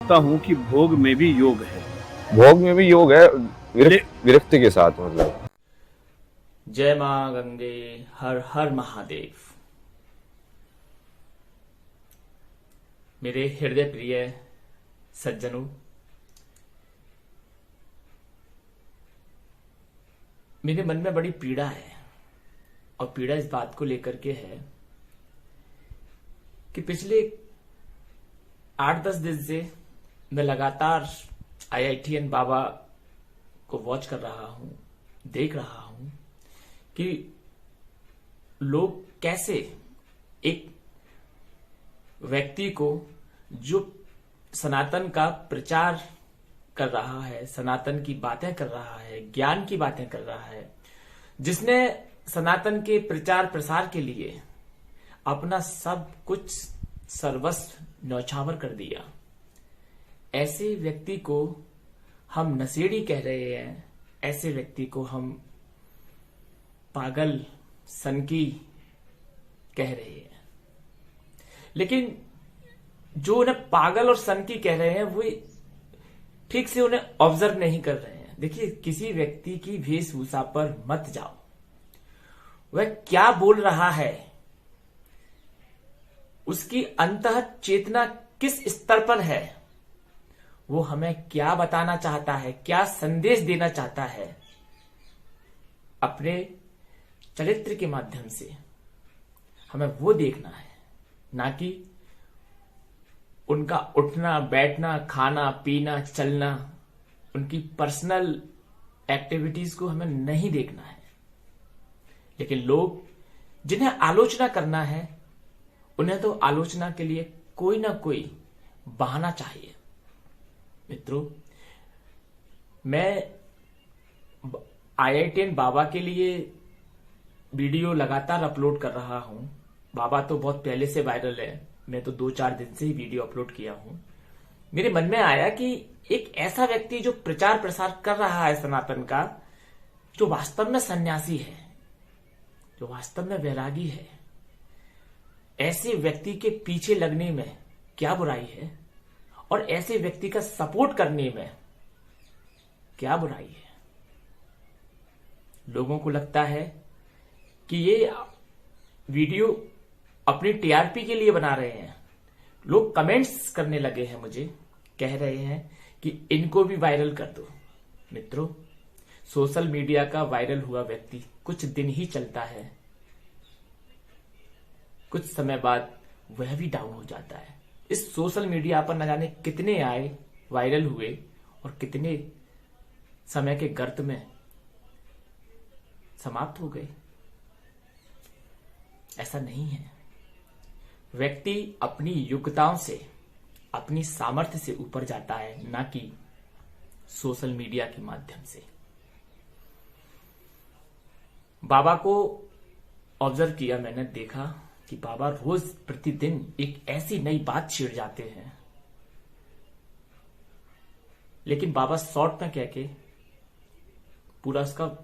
समझता हूँ कि भोग में भी योग है। भोग में भी योग है, विरक्ति के साथ, मतलब। जय मां गंगे, हर हर महादेव। मेरे हृदय प्रिय सज्जनों, मेरे मन में बड़ी पीड़ा है। और पीड़ा इस बात को लेकर के है कि पिछले 8-10 दिन से मैं लगातार IITN बाबा को वॉच कर रहा हूं, देख रहा हूं कि लोग कैसे एक व्यक्ति को जो सनातन का प्रचार कर रहा है, सनातन की बातें कर रहा है, ज्ञान की बातें कर रहा है, जिसने सनातन के प्रचार प्रसार के लिए अपना सब कुछ सर्वस्व न्यौछावर कर दिया, ऐसे व्यक्ति को हम नशेड़ी कह रहे हैं, ऐसे व्यक्ति को हम पागल सनकी कह रहे हैं। लेकिन जो उन्हें पागल और सनकी कह रहे हैं वो ठीक से उन्हें ऑब्जर्व नहीं कर रहे हैं। देखिए, किसी व्यक्ति की वेशभूषा पर मत जाओ, वह क्या बोल रहा है, उसकी अंतः चेतना किस स्तर पर है, वो हमें क्या बताना चाहता है, क्या संदेश देना चाहता है, अपने चरित्र के माध्यम से हमें वो देखना है, ना कि उनका उठना बैठना, खाना पीना, चलना, उनकी पर्सनल एक्टिविटीज को हमें नहीं देखना है। लेकिन लोग जिन्हें आलोचना करना है, उन्हें तो आलोचना के लिए कोई ना कोई बहाना चाहिए। मित्रों, मैं IITN बाबा के लिए वीडियो लगातार अपलोड कर रहा हूं। बाबा तो बहुत पहले से वायरल है, मैं तो 2-4 दिन से ही वीडियो अपलोड किया हूं। मेरे मन में आया कि एक ऐसा व्यक्ति जो प्रचार प्रसार कर रहा है सनातन का, जो वास्तव में सन्यासी है, जो वास्तव में वैरागी है, ऐसे व्यक्ति के पीछे लगने में क्या बुराई है और ऐसे व्यक्ति का सपोर्ट करने में क्या बुराई है। लोगों को लगता है कि ये वीडियो अपनी TRP के लिए बना रहे हैं। लोग कमेंट्स करने लगे हैं, मुझे कह रहे हैं कि इनको भी वायरल कर दो। मित्रों, सोशल मीडिया का वायरल हुआ व्यक्ति कुछ दिन ही चलता है, कुछ समय बाद वह भी डाउन हो जाता है। इस सोशल मीडिया पर न जाने कितने आए, वायरल हुए और कितने समय के गर्त में समाप्त हो गए। ऐसा नहीं है। व्यक्ति अपनी योग्यताओं से, अपनी सामर्थ्य से ऊपर जाता है, ना कि सोशल मीडिया के माध्यम से। बाबा को ऑब्जर्व किया मैंने, देखा कि बाबा रोज प्रतिदिन एक ऐसी नई बात छेड़ जाते हैं, लेकिन बाबा शॉर्ट में कह के पूरा उसका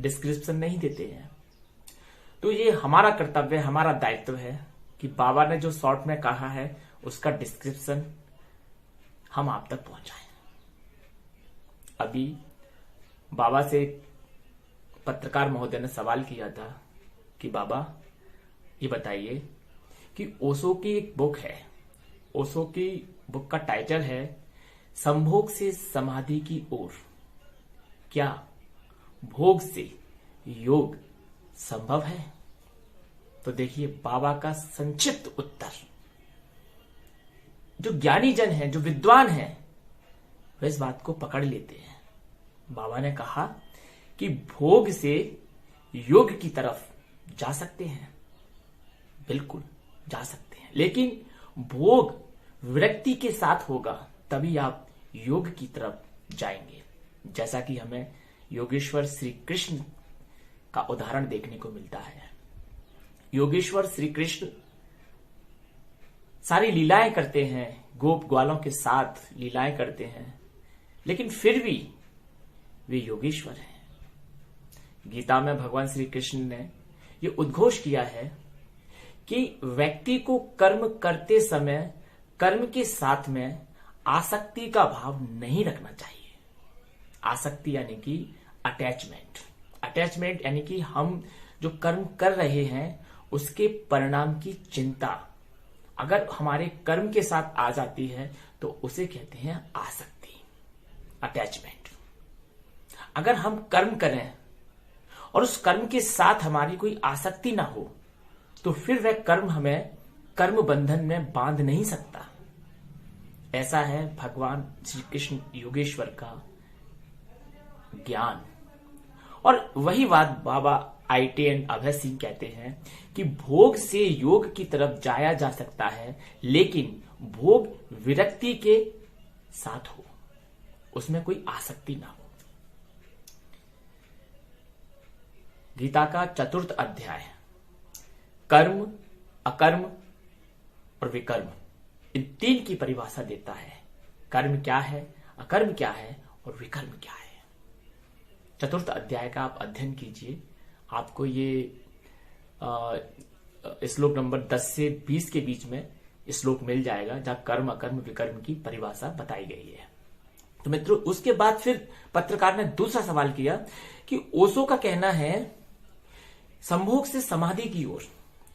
डिस्क्रिप्शन नहीं देते हैं। तो ये हमारा कर्तव्य, हमारा दायित्व है कि बाबा ने जो शॉर्ट में कहा है उसका डिस्क्रिप्शन हम आप तक पहुंचाएं। अभी बाबा से पत्रकार महोदय ने सवाल किया था कि बाबा ये बताइए कि ओशो की एक बुक है, ओशो की बुक का टाइटल है संभोग से समाधि की ओर, क्या भोग से योग संभव है? तो देखिए बाबा का संक्षिप्त उत्तर। जो ज्ञानी जन है, जो विद्वान है, वे इस बात को पकड़ लेते हैं। बाबा ने कहा कि भोग से योग की तरफ जा सकते हैं, बिल्कुल जा सकते हैं, लेकिन भोग विरक्ति के साथ होगा, तभी आप योग की तरफ जाएंगे। जैसा कि हमें योगेश्वर श्री कृष्ण का उदाहरण देखने को मिलता है। योगेश्वर श्री कृष्ण सारी लीलाएं करते हैं, गोप ग्वालों के साथ लीलाएं करते हैं, लेकिन फिर भी वे योगेश्वर हैं। गीता में भगवान श्री कृष्ण ने यह उद्घोष किया है कि व्यक्ति को कर्म करते समय कर्म के साथ में आसक्ति का भाव नहीं रखना चाहिए। आसक्ति यानी कि अटैचमेंट। अटैचमेंट यानी कि हम जो कर्म कर रहे हैं उसके परिणाम की चिंता अगर हमारे कर्म के साथ आ जाती है तो उसे कहते हैं आसक्ति, अटैचमेंट। अगर हम कर्म करें और उस कर्म के साथ हमारी कोई आसक्ति ना हो तो फिर वह कर्म हमें कर्म बंधन में बांध नहीं सकता। ऐसा है भगवान श्री कृष्ण योगेश्वर का ज्ञान। और वही बात बाबा ITN अभय सिंह कहते हैं कि भोग से योग की तरफ जाया जा सकता है, लेकिन भोग विरक्ति के साथ हो, उसमें कोई आसक्ति ना हो। गीता का 4th अध्याय कर्म, अकर्म और विकर्म, इन 3 की परिभाषा देता है। कर्म क्या है, अकर्म क्या है और विकर्म क्या है। 4th अध्याय का आप अध्ययन कीजिए, आपको ये श्लोक नंबर 10 से 20 के बीच में श्लोक मिल जाएगा जहां कर्म, अकर्म, विकर्म की परिभाषा बताई गई है। तो मित्रों, उसके बाद फिर पत्रकार ने दूसरा सवाल किया कि ओशो का कहना है संभोग से समाधि की ओर,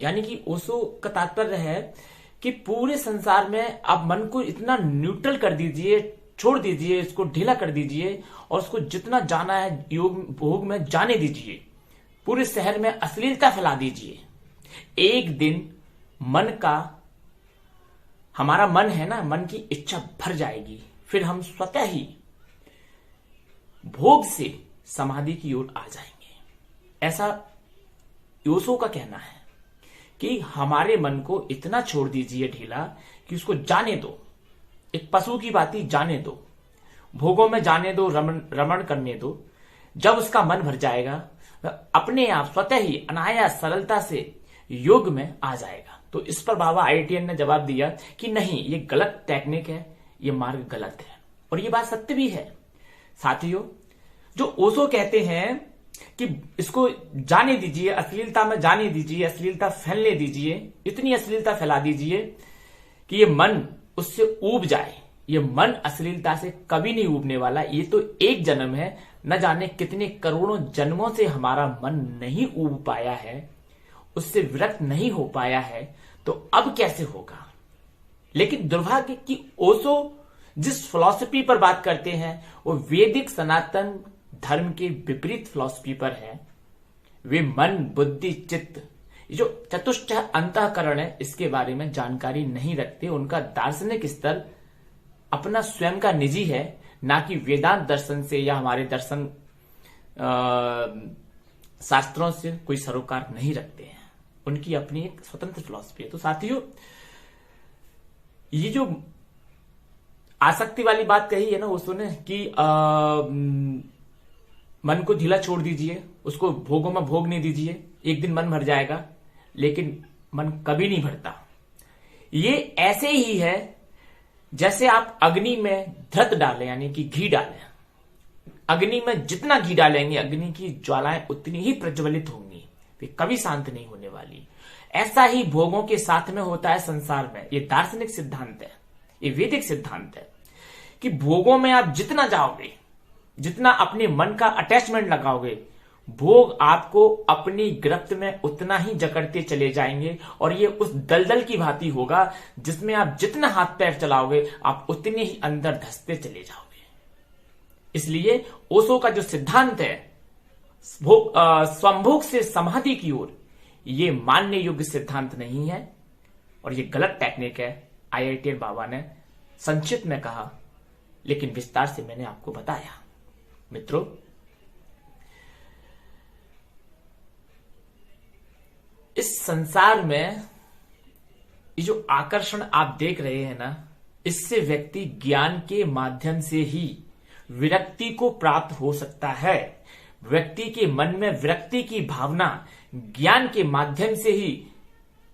यानी कि ओशो का तात्पर्य है कि पूरे संसार में आप मन को इतना न्यूट्रल कर दीजिए, छोड़ दीजिए, इसको ढीला कर दीजिए और उसको जितना जाना है योग भोग में जाने दीजिए। पूरे शहर में अश्लीलता फैला दीजिए। एक दिन मन का, हमारा मन है ना, मन की इच्छा भर जाएगी, फिर हम स्वतः ही भोग से समाधि की ओर आ जाएंगे। ऐसा ओशो का कहना है कि हमारे मन को इतना छोड़ दीजिए ढीला कि उसको जाने दो, एक पशु की भांति जाने दो, भोगों में जाने दो, रमण करने दो। जब उसका मन भर जाएगा अपने आप स्वतः ही अनायास सरलता से योग में आ जाएगा। तो इस पर बाबा ITN ने जवाब दिया कि नहीं, ये गलत टेक्निक है, ये मार्ग गलत है। और ये बात सत्य भी है। साथियों, जो ओशो कहते हैं कि इसको जाने दीजिए, अश्लीलता में जाने दीजिए, अश्लीलता फैलने दीजिए, इतनी अश्लीलता फैला दीजिए कि ये मन उससे ऊब जाए। ये मन अश्लीलता से कभी नहीं ऊबने वाला। ये तो एक जन्म है, न जाने कितने करोड़ों जन्मों से हमारा मन नहीं ऊब पाया है, उससे विरक्त नहीं हो पाया है, तो अब कैसे होगा। लेकिन दुर्भाग्य कि ओशो जिस फिलॉसफी पर बात करते हैं वो वैदिक सनातन धर्म के विपरीत फिलॉसफी पर है। वे मन, बुद्धि, चित्त, जो चतुष्ट अंतःकरण है, इसके बारे में जानकारी नहीं रखते। उनका दार्शनिक स्तर अपना स्वयं का निजी है, ना कि वेदांत दर्शन से या हमारे दर्शन शास्त्रों से कोई सरोकार नहीं रखते हैं। उनकी अपनी एक स्वतंत्र फिलॉसफी है। तो साथियों, ये जो आसक्ति वाली बात कही है ना उसने कि मन को ढीला छोड़ दीजिए, उसको भोगों में भोग नहीं दीजिए, एक दिन मन भर जाएगा, लेकिन मन कभी नहीं भरता। ये ऐसे ही है जैसे आप अग्नि में धृत डालें, यानी कि घी डालें। अग्नि में जितना घी डालेंगे अग्नि की ज्वालाएं उतनी ही प्रज्वलित होंगी, वे कभी शांत नहीं होने वाली। ऐसा ही भोगों के साथ में होता है संसार में। ये दार्शनिक सिद्धांत है, ये वैदिक सिद्धांत है कि भोगों में आप जितना जाओगे, जितना अपने मन का अटैचमेंट लगाओगे, भोग आपको अपनी गिरफ्त में उतना ही जकड़ते चले जाएंगे। और ये उस दलदल की भांति होगा जिसमें आप जितना हाथ पैर चलाओगे आप उतने ही अंदर धंसते चले जाओगे। इसलिए ओशो का जो सिद्धांत है स्वंभोग से समाधि की ओर, ये मानने योग्य सिद्धांत नहीं है और ये गलत टेक्निक है। IITN बाबा ने संक्षिप्त में कहा, लेकिन विस्तार से मैंने आपको बताया। मित्रों, इस संसार में ये जो आकर्षण आप देख रहे हैं ना, इससे व्यक्ति ज्ञान के माध्यम से ही विरक्ति को प्राप्त हो सकता है। व्यक्ति के मन में विरक्ति की भावना ज्ञान के माध्यम से ही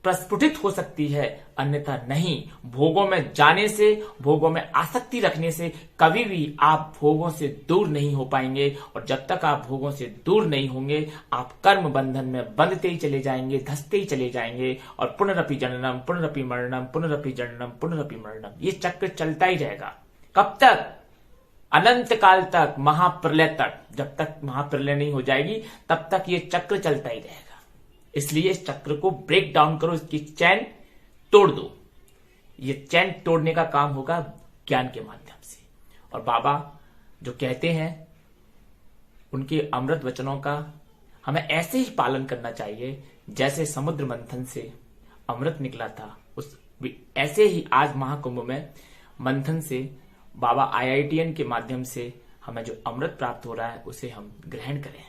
प्रस्फुटित हो सकती है, अन्यथा नहीं। भोगों में जाने से, भोगों में आसक्ति रखने से कभी भी आप भोगों से दूर नहीं हो पाएंगे। और जब तक आप भोगों से दूर नहीं होंगे, आप कर्म बंधन में बंधते ही चले जाएंगे, धंसते ही चले जाएंगे। और पुनरपि जननम, पुनरपि मरणम, पुनरपि जननम, पुनरपि मरणम, ये चक्र चलता ही रहेगा। कब तक? अनंत काल तक, महाप्रलय तक। जब तक महाप्रलय नहीं हो जाएगी तब तक ये चक्र चलता ही रहेगा। इसलिए इस चक्र को ब्रेक डाउन करो, इसकी चैन तोड़ दो। ये चैन तोड़ने का काम होगा ज्ञान के माध्यम से। और बाबा जो कहते हैं उनके अमृत वचनों का हमें ऐसे ही पालन करना चाहिए जैसे समुद्र मंथन से अमृत निकला था, उस ऐसे ही आज महाकुंभ में मंथन से बाबा IITN के माध्यम से हमें जो अमृत प्राप्त हो रहा है उसे हम ग्रहण करें।